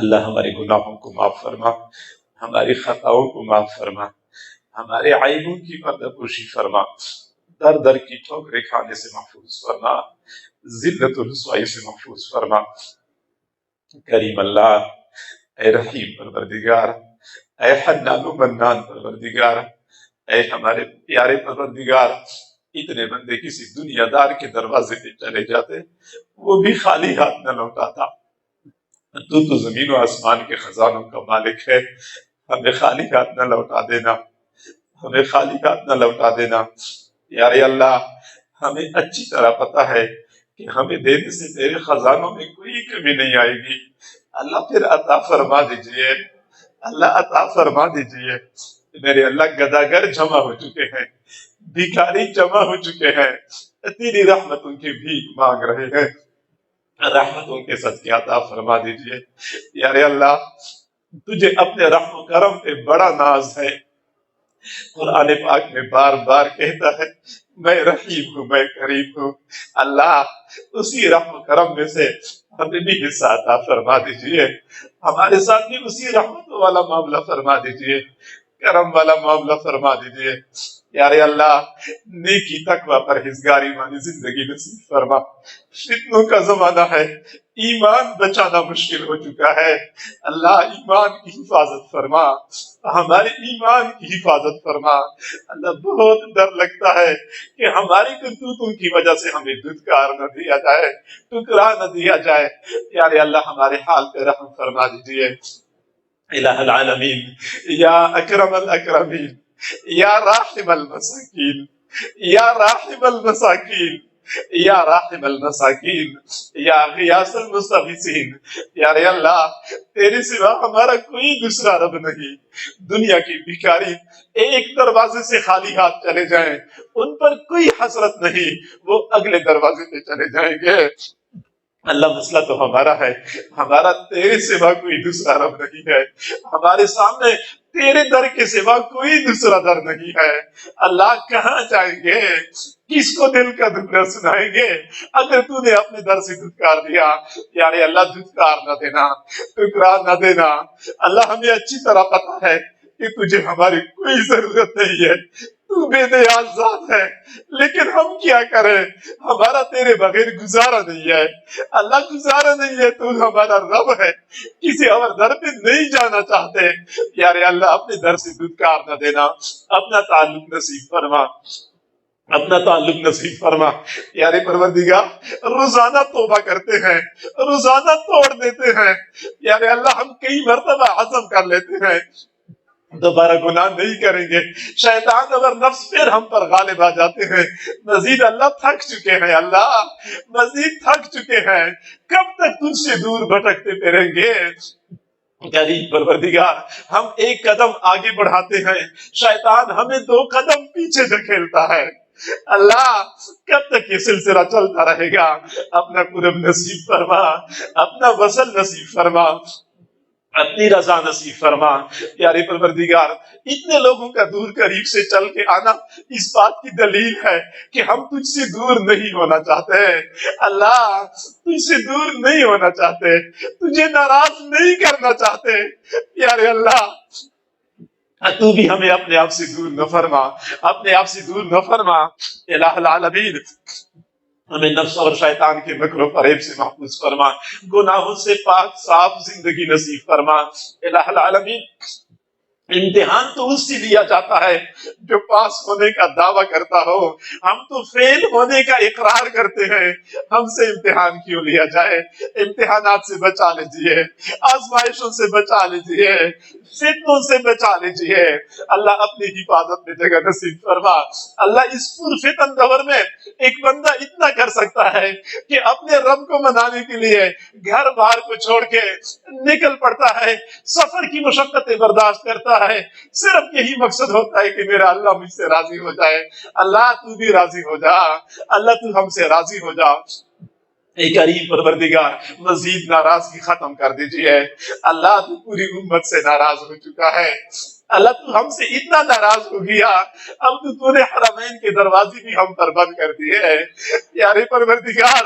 اللہ ہمارے گناہوں کو معاف فرما، ہماری خطاؤں کو معاف فرما، ہمارے عیبوں کی پردہ پوشی فرما، در در کی ٹھوکریں کھانے سے محفوظ فرما، ذلت و رسوائی سے محفوظ فرما۔ کریم اللہ، اے رحیم پروردگار، اے حنان و منان پروردگار، اے ہمارے پیارے پروردگار، اتنے بندے کسی دنیا دار کے دروازے پہ چلے جاتے، وہ بھی خالی ہاتھ نہ لوٹاتا۔ تو زمین و آسمان کے خزانوں کا مالک ہے، ہمیں خالی ہاتھ نہ لوٹا دینا، ہمیں خالی ہاتھ نہ لوٹا دینا۔ پیارے اللہ، ہمیں اچھی طرح پتا ہے کہ ہمیں دینے سے تیرے خزانوں میں کوئی کمی نہیں آئے گی۔ اللہ پھر عطا فرما دیجئے، اللہ عطا فرما دیجئے۔ میرے اللہ، گداگر جمع ہو چکے ہیں، بھکاری جمع ہو چکے ہیں، تیری رحمتوں کی بھیک مانگ رہے ہیں، رحمتوں کے صدقے عطا فرما دیجئے۔ یارے اللہ، تجھے اپنے رحم و کرم پہ بڑا ناز ہے۔ قرآن پاک میں بار بار کہتا ہے، میں رحیم ہوں، میں کریم ہوں۔ اللہ، اسی رحم و کرم میں سے ہمیں بھی حصہ عطا فرما دیجئے، ہمارے ساتھ بھی اسی رحمت والا معاملہ فرما دیجئے، کرم والا معاملہ فرما دیجئے۔ یارے اللہ، نیکی تقوی پرہیزگاری والی زندگی نصیب فرما۔ فتنوں کا زمانہ ہے، ایمان بچانا مشکل ہو چکا ہے، اللہ ایمان کی حفاظت فرما، ہمارے ایمان کی حفاظت فرما۔ اللہ، بہت ڈر لگتا ہے کہ ہماری کرتوتوں کی وجہ سے ہمیں دھتکار نہ دیا جائے، ٹکرا نہ دیا جائے۔ یارے اللہ، ہمارے حال پہ رحم فرما دیجئے۔ الہ العالمین، یا اکرم الاکرمین، یا راحم المساکین، یا راحم المساکین، یا راحم المساکین، یا غیاث المستغیثین۔ یارے اللہ، تیرے سوا ہمارا کوئی دوسرا رب نہیں۔ دنیا کی بھکاری ایک دروازے سے خالی ہاتھ چلے جائیں، ان پر کوئی حسرت نہیں، وہ اگلے دروازے پہ چلے جائیں گے۔ اللہ، مسئلہ تو ہمارا ہے، ہمارا تیرے سوا کوئی دوسرا رب نہیں ہے، ہمارے سامنے تیرے در کے سوا کوئی دوسرا در نہیں ہے۔ اللہ، کہاں جائیں گے؟ کس کو دل کا دکھ سنائیں گے اگر تو نے اپنے در سے دھتکار دیا؟ یارے اللہ، دھتکار نہ دینا، ٹکرا نہ دینا۔ اللہ، ہمیں اچھی طرح پتا ہے کہ تجھے ہماری کوئی ضرورت نہیں ہے، تو بے نیاز ذات ہے، لیکن ہم کیا کریں؟ ہمارا تیرے بغیر گزارا نہیں ہے۔ اللہ، گزارا نہیں ہے، تو ہمارا رب ہے، کسی اور در پہ نہیں جانا چاہتے۔ یارے اللہ، اپنے در سے دھتکار نہ دینا، اپنا تعلق نصیب فرما، اپنا تعلق نصیب فرما۔ یارے پروردگار، روزانہ توبہ کرتے ہیں، روزانہ توڑ دیتے ہیں۔ یارے اللہ، ہم کئی مرتبہ عزم کر لیتے ہیں دوبارہ گناہ نہیں کریں گے، شیطان اور نفس پھر ہم پر غالب آ جاتے ہیں۔ مزید اللہ تھک چکے ہیں، اللہ مزید تھک چکے ہیں، کب تک تجھ سے دور بھٹکتے پھریں گے؟ کریم پروردگار، ہم ایک قدم آگے بڑھاتے ہیں، شیطان ہمیں 2 قدم پیچھے دھکیلتا ہے۔ اللہ، کب تک یہ سلسلہ چلتا رہے گا؟ اپنا قرب نصیب فرما، اپنا وصل نصیب فرما، اپنی رضا نصیب فرما۔ پیارے پروردگار، اتنے لوگوں کا دور قریب سے چل کے آنا اس بات کی دلیل ہے کہ ہم تجھ سے دور نہیں ہونا چاہتے۔ اللہ، تجھ سے دور نہیں ہونا چاہتے، تجھے ناراض نہیں کرنا چاہتے۔ پیارے اللہ، تو بھی ہمیں اپنے آپ سے دور نہ فرما، اپنے آپ سے دور نہ فرما۔ الہ العالمین، ہمیں نفس اور شیطان کے مکر و فریب سے محفوظ فرما، گناہوں سے پاک صاف زندگی نصیب فرما۔ الہ العالمین، امتحان تو اس سے لیا جاتا ہے جو پاس ہونے کا دعویٰ کرتا ہو، ہم تو فیل ہونے کا اقرار کرتے ہیں، ہم سے امتحان کیوں لیا جائے؟ امتحانات سے بچا لیجیے، آزمائشوں سے بچا لیجیے، فتنوں سے بچا لیجیے۔ اللہ، اپنی حفاظت میں جگہ نصیب فرما۔ اللہ، اس پرفتن دور میں ایک بندہ اتنا کر سکتا ہے کہ اپنے رب کو منانے کے لیے گھر بار کو چھوڑ کے نکل پڑتا ہے، سفر کی مشقتیں برداشت کرتا ہے، صرف یہی مقصد ہوتا ہے کہ میرا اللہ مجھ سے راضی ہو جائے۔ اللہ، تو بھی راضی ہو جا، اللہ تو ہم سے راضی ہو جا۔ اے کریم پروردگار، مزید ناراضگی ختم کر دیجیے۔ اللہ، تو پوری امت سے ناراض ہو چکا ہے، اللہ تو ہم سے اتنا ناراض ہو گیا، اب تو نے حرمین کے دروازے بھی ہم پر بند کر دیے ہیں۔ پیارے پروردگار،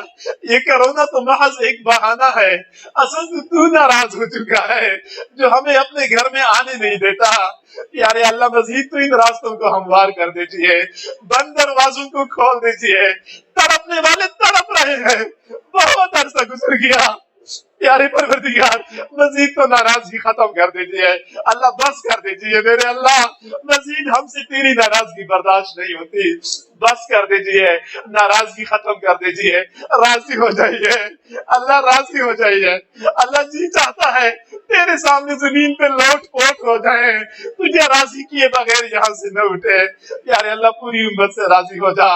یہ کرونا تو محض ایک بہانہ ہے، اصل تو ناراض ہو چکا ہے جو ہمیں اپنے گھر میں آنے نہیں دیتا۔ پیارے اللہ، مزید تو ان راستوں کو ہموار کر دیجیے، بند دروازوں کو کھول دیجیے۔ تڑپنے والے تڑپ رہے ہیں، بہت عرصہ گزر گیا، پیارے پروردگار مزید تو ناراضگی ختم کر دیجیے اللہ، بس کر دیجیے میرے اللہ، مزید ہم سے تیری ناراضگی برداشت نہیں ہوتی، بس کر دیجیے، ناراضگی ختم کر دیجیے، راضی ہو جائیے اللہ، راضی ہو جائیے اللہ۔ جی چاہتا ہے تیرے سامنے زمین پہ لوٹ پوٹ ہو جائیں، تجھے راضی کیے بغیر یہاں سے نہ اٹھے۔ پیارے اللہ، پوری امت سے راضی ہو جا،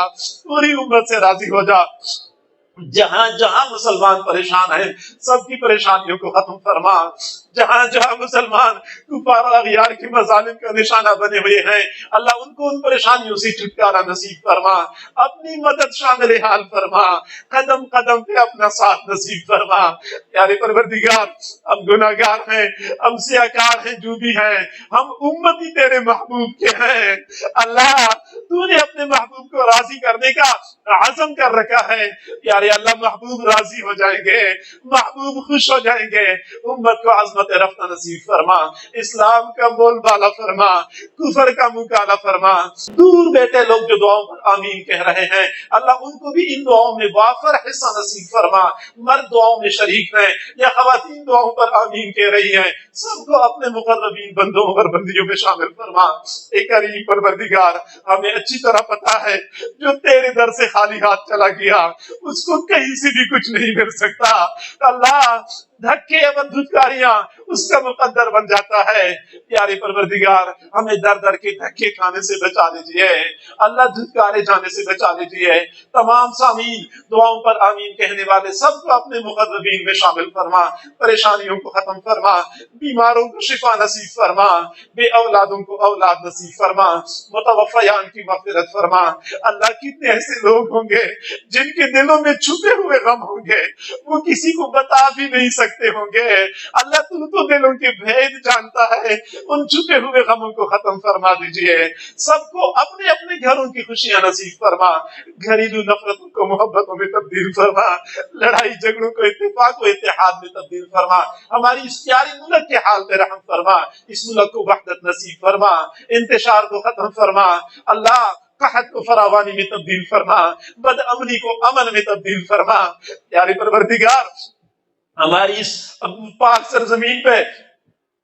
پوری امت سے راضی ہو جا۔ جہاں جہاں مسلمان پریشان ہیں سب کی پریشانیوں کو ختم فرما، جہاں جہاں مسلمان کفار و اغیار کے مظالم کا نشانہ بنے ہوئے ہیں اللہ، ان کو ان پریشانیوں سے چھٹکارا نصیب فرما، اپنی مدد شامل حال فرما، قدم قدم پہ اپنا ساتھ نصیب فرما۔ پیارے پروردگار، ہم گناہگار ہیں، ہم سیاہکار ہیں، جو بھی ہیں ہم امتی تیرے محبوب کے ہیں اللہ، تو نے اپنے محبوب کو راضی کرنے کا عزم کر رکھا ہے۔ پیارے اللہ، محبوب راضی ہو جائیں گے، محبوب خوش ہو جائیں گے، امت کو عظمت رفتہ نصیب فرما، اسلام کا بول بالا فرما، کفر کا مکالا فرما۔ دور بیٹھے لوگ جو دعاؤں پر آمین کہہ رہے ہیں اللہ، ان کو بھی ان دعاؤں میں وافر حصہ نصیب فرما۔ مرد دعاؤں میں شریک ہیں یا خواتین دعاؤں پر آمین کہہ رہی ہیں، سب کو اپنے مقربین بندوں اور بندیوں میں شامل فرما۔ اے کریم پروردگار، ہمیں اچھی طرح پتا ہے جو تیرے در سے خالی ہاتھ چلا گیا اس کو کہیں سے بھی کچھ نہیں مل سکتا اللہ، دھکے اور دھتکاریاں اس کا مقدر بن جاتا ہے۔ پیارے پروردگار، ہمیں در در کے دھکے کھانے سے بچا لیجیے اللہ، دھتکارے جانے سے بچا لیجیے۔ تمام سامعین دعاؤں پر آمین کہنے والے سب کو اپنے مقربین میں شامل فرما، پریشانیوں کو ختم فرما، بیماروں کو شفا نصیب فرما، بے اولادوں کو اولاد نصیب فرما، متوفیان کی مغفرت فرما۔ اللہ، کتنے ایسے لوگ ہوں گے جن کے دلوں میں چھپے ہوئے غم ہوں گے، وہ کسی کو بتا بھی نہیں سکتے ہوں گے اللہ، تو دلوں کے بھید جانتا ہے، ان چھپے ہوئے غموں کو ختم فرما دیجئے۔ سب کو اپنے اپنے گھروں کی خوشیاں نصیب فرما، گھریلو نفرتوں کو محبتوں میں تبدیل فرما، لڑائی جھگڑوں کو اتفاق و اتحاد میں تبدیل فرما، ہماری اس پیاری ملک کے حال پہ رحم فرما، اس ملک کو وحدت نصیب فرما، انتشار کو ختم فرما اللہ، قحط کو فراوانی میں تبدیل فرما، بد امنی کو امن میں تبدیل فرما۔ پیارے پروردگار، ہماری اس پاک سرزمین پہ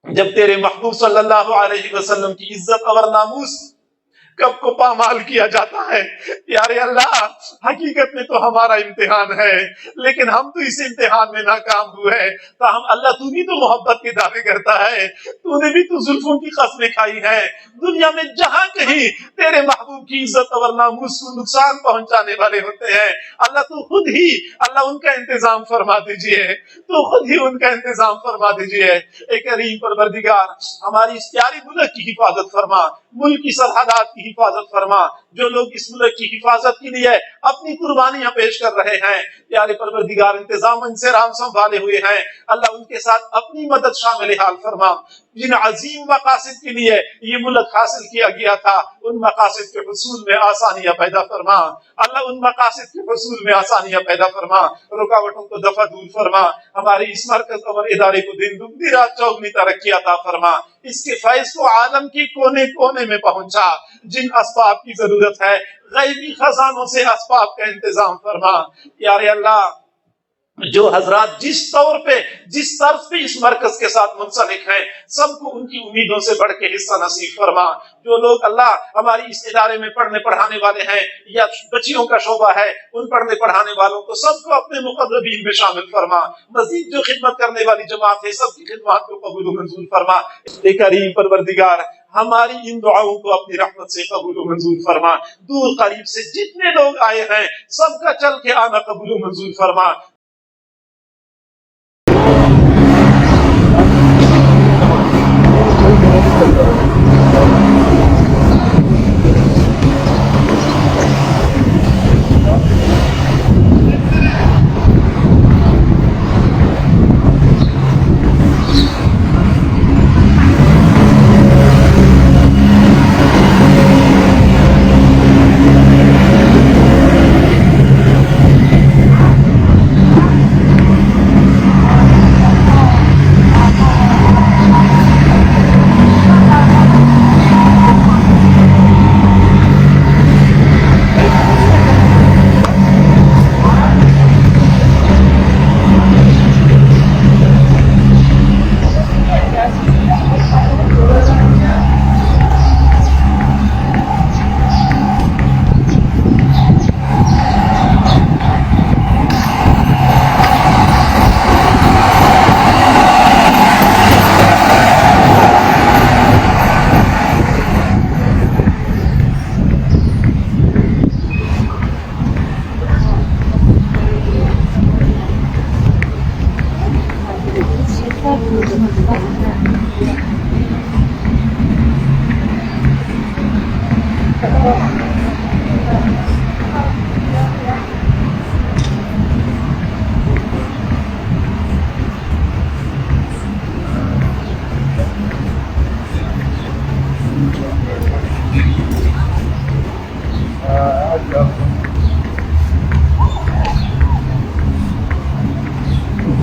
جب تیرے محبوب صلی اللہ علیہ وسلم کی عزت اور ناموس کب کو پامال کیا جاتا ہے، پیارے اللہ حقیقت میں تو ہمارا امتحان ہے، لیکن ہم تو اس امتحان میں ناکام ہوئے، تاہم اللہ تو بھی تو محبت کے دعوے کرتا ہے، تو نے بھی تو زلفوں کی قسمیں کھائی ہیں، دنیا میں جہاں کہیں تیرے محبوب کی عزت اور ناموس کو نقصان پہنچانے والے ہوتے ہیں اللہ، تو خود ہی اللہ ان کا انتظام فرما دیجئے، تو خود ہی ان کا انتظام فرما دیجئے۔ اے کریم پروردگار، ہماری اس پیاری ملک کی حفاظت فرما، ملک کی سرحدات کی حفاظت فرما، جو لوگ اس ملک کی حفاظت کے لیے اپنی قربانیاں پیش کر رہے ہیں پیارے پروردگار، انتظام انصرام سنبھالے ہوئے ہیں اللہ، ان کے ساتھ اپنی مدد شامل حال فرما۔ جن عظیم مقاصد کے لیے یہ ملک حاصل کیا گیا تھا ان مقاصد کے حصول میں آسانیاں پیدا فرما اللہ، ان مقاصد کے حصول میں آسانیاں پیدا فرما، رکاوٹوں کو دفع دور فرما، ہمارے اس مرکز اور ادارے کو دن دگنی رات چوگنی ترقی عطا فرما، اس کے فیض کو عالم کے کونے کونے میں پہنچا، جن اسباب کی ضرورت ہے غیبی خزانوں سے اسباب کا انتظام فرما۔ پیارے اللہ، جو حضرات جس طور پہ جس طرز پہ اس مرکز کے ساتھ منسلک ہیں سب کو ان کی امیدوں سے بڑھ کے حصہ نصیب فرما، جو لوگ اللہ ہماری اس ادارے میں پڑھنے پڑھانے والے ہیں یا بچیوں کا شعبہ ہے ان پڑھنے پڑھانے والوں کو سب کو اپنے مقربین میں شامل فرما، مزید جو خدمت کرنے والی جماعت ہے سب کی خدمات کو قبول و منظور فرما۔ اے کریم پروردگار، ہماری ان دعاؤں کو اپنی رحمت سے قبول و منظور فرما، دور قریب سے جتنے لوگ آئے ہیں سب کا چل کے آنا قبول و منظور فرما۔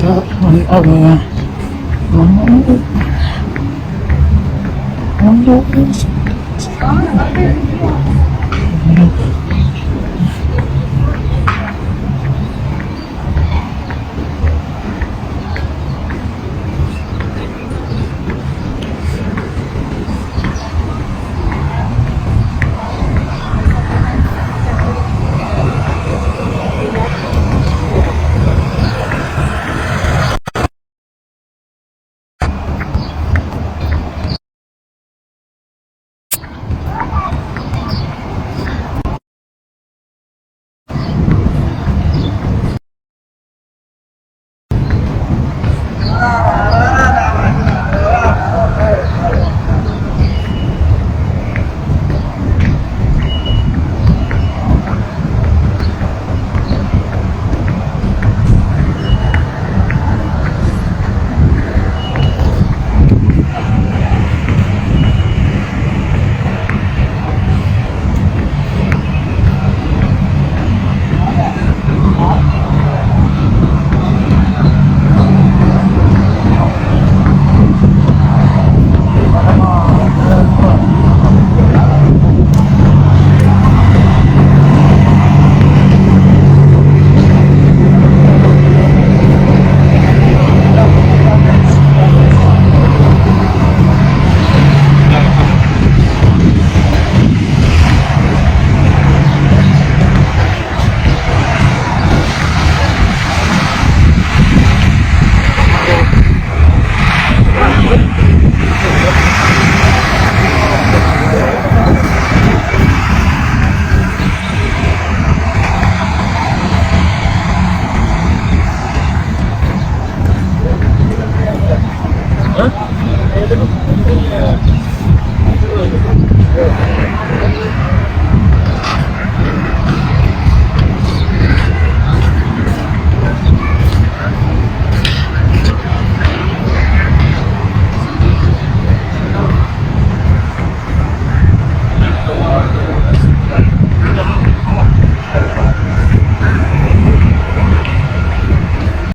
That on the other.